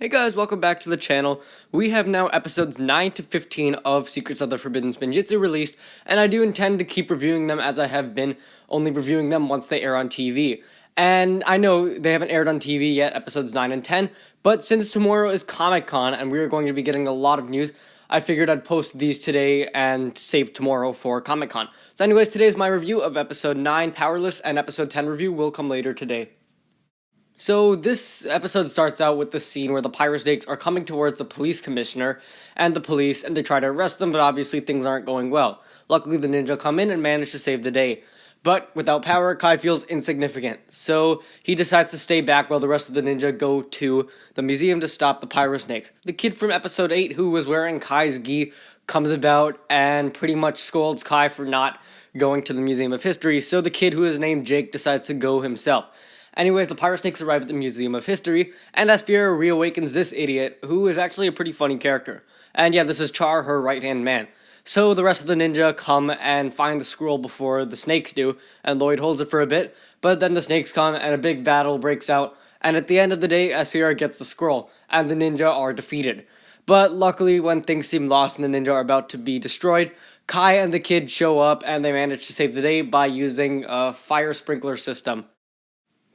Hey guys, welcome back to the channel. We have now episodes 9 to 15 of Secrets of the Forbidden Spinjitzu released, and I do intend to keep reviewing them as I have been, only reviewing them once they air on TV. And I know they haven't aired on TV yet, episodes 9 and 10, but since tomorrow is Comic-Con and we're going to be getting a lot of news, I figured I'd post these today and save tomorrow for Comic-Con. So anyways, today is my review of episode 9, Powerless, and episode 10 review will come later today. So this episode starts out with the scene where the pirate snakes are coming towards the police commissioner and the police, and they try to arrest them, but obviously things aren't going well. Luckily, the ninja come in and manage to save the day. But without power, Kai feels insignificant, so he decides to stay back while the rest of the ninja go to the museum to stop the pirate snakes. The kid from episode 8 who was wearing Kai's gi comes about and pretty much scolds Kai for not going to the Museum of History, so the kid who is named Jake decides to go himself. Anyways, the pirate snakes arrive at the Museum of History, and Aspira reawakens this idiot, who is actually a pretty funny character. And yeah, this is Char, her right-hand man. So the rest of the ninja come and find the scroll before the snakes do, and Lloyd holds it for a bit, but then the snakes come and a big battle breaks out, and at the end of the day, Aspira gets the scroll, and the ninja are defeated. But luckily, when things seem lost and the ninja are about to be destroyed, Kai and the kid show up, and they manage to save the day by using a fire sprinkler system.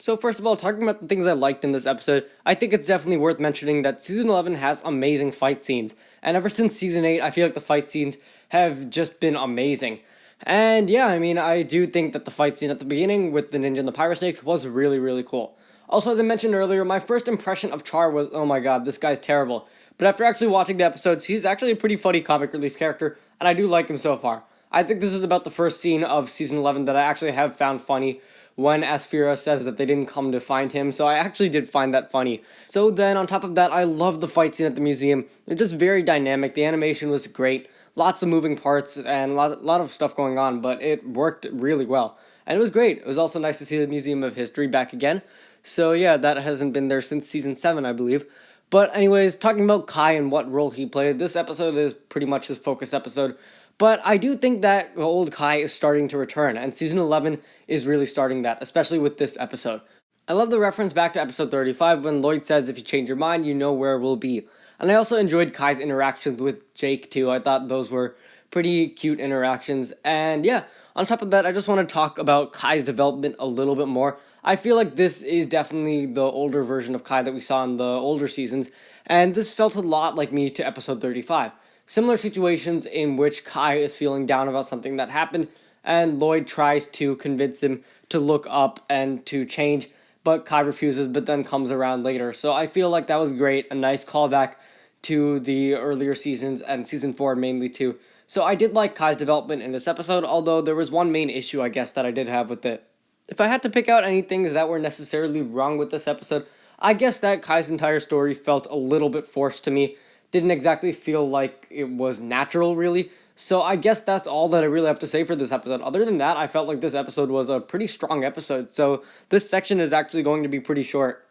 So first of all, talking about the things I liked in this episode, I think it's definitely worth mentioning that Season 11 has amazing fight scenes. And ever since Season 8, I feel like the fight scenes have just been amazing. And yeah, I mean, I do think that the fight scene at the beginning with the ninja and the pirate snakes was really, really cool. Also, as I mentioned earlier, my first impression of Char was, oh my god, this guy's terrible. But after actually watching the episodes, he's actually a pretty funny comic relief character, and I do like him so far. I think this is about the first scene of Season 11 that I actually have found funny, when Aspira says that they didn't come to find him, so I actually did find that funny. So then, on top of that, I love the fight scene at the museum. They're just very dynamic, the animation was great, lots of moving parts, and a lot of stuff going on, but it worked really well. And it was great. It was also nice to see the Museum of History back again. So yeah, that hasn't been there since Season 7, I believe. But anyways, talking about Kai and what role he played, this episode is pretty much his focus episode. But I do think that old Kai is starting to return, and Season 11 is really starting that, especially with this episode. I love the reference back to episode 35 when Lloyd says, if you change your mind, you know where we'll be. And I also enjoyed Kai's interactions with Jake too. I thought those were pretty cute interactions. And yeah, on top of that, I just want to talk about Kai's development a little bit more. I feel like this is definitely the older version of Kai that we saw in the older seasons, and this felt a lot like me to episode 35. Similar situations in which Kai is feeling down about something that happened, and Lloyd tries to convince him to look up and to change, but Kai refuses, but then comes around later. So I feel like that was great, a nice callback to the earlier seasons, and Season 4 mainly too. So I did like Kai's development in this episode, although there was one main issue I guess that I did have with it. If I had to pick out any things that were necessarily wrong with this episode, I guess that Kai's entire story felt a little bit forced to me. Didn't exactly feel like it was natural, really. So I guess that's all that I really have to say for this episode. Other than that, I felt like this episode was a pretty strong episode, so this section is actually going to be pretty short.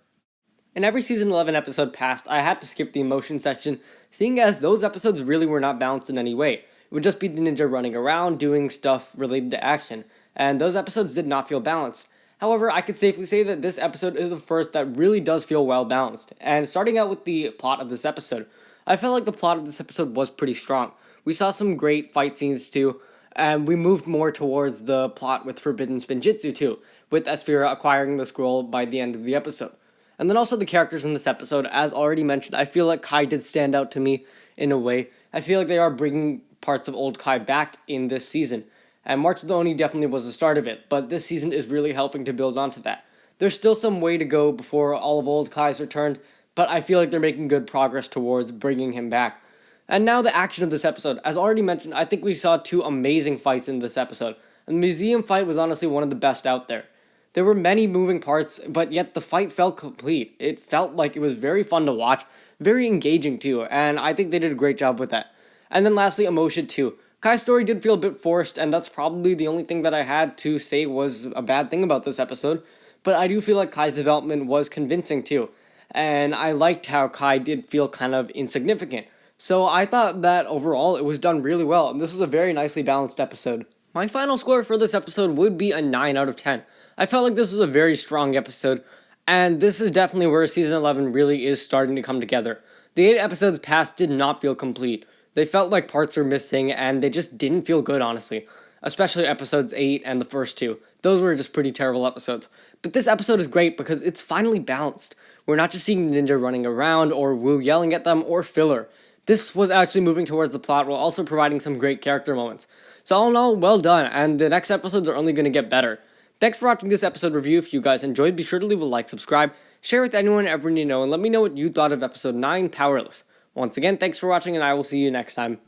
In every Season 11 episode past, I had to skip the emotion section, seeing as those episodes really were not balanced in any way. It would just be the ninja running around, doing stuff related to action, and those episodes did not feel balanced. However, I could safely say that this episode is the first that really does feel well balanced. And starting out with the plot of this episode, I felt like the plot of this episode was pretty strong. We saw some great fight scenes too, and we moved more towards the plot with Forbidden Spinjitzu too, with Aspira acquiring the scroll by the end of the episode. And then also the characters in this episode, as already mentioned, I feel like Kai did stand out to me in a way. I feel like they are bringing parts of old Kai back in this season, and March of the Oni definitely was the start of it, but this season is really helping to build onto that. There's still some way to go before all of old Kai's returned, but I feel like they're making good progress towards bringing him back. And now the action of this episode. As already mentioned, I think we saw two amazing fights in this episode, and the museum fight was honestly one of the best out there. There were many moving parts, but yet the fight felt complete. It felt like it was very fun to watch, very engaging too, and I think they did a great job with that. And then lastly, emotion too. Kai's story did feel a bit forced, and that's probably the only thing that I had to say was a bad thing about this episode, but I do feel like Kai's development was convincing too. And I liked how Kai did feel kind of insignificant. So I thought that overall it was done really well, and this was a very nicely balanced episode. My final score for this episode would be a 9 out of 10. I felt like this was a very strong episode, And this is definitely where season 11 really is starting to come together. The 8 episodes past did not feel complete. They felt like parts were missing, and they just didn't feel good, honestly. Especially episodes 8 and the first two. Those were just pretty terrible episodes. But this episode is great because it's finally balanced. We're not just seeing Ninja running around, or Wu yelling at them, or filler. This was actually moving towards the plot while also providing some great character moments. So all in all, well done, and the next episodes are only going to get better. Thanks for watching this episode review. If you guys enjoyed, be sure to leave a like, subscribe, share with anyone and everyone you know, and let me know what you thought of episode 9, Powerless. Once again, thanks for watching, and I will see you next time.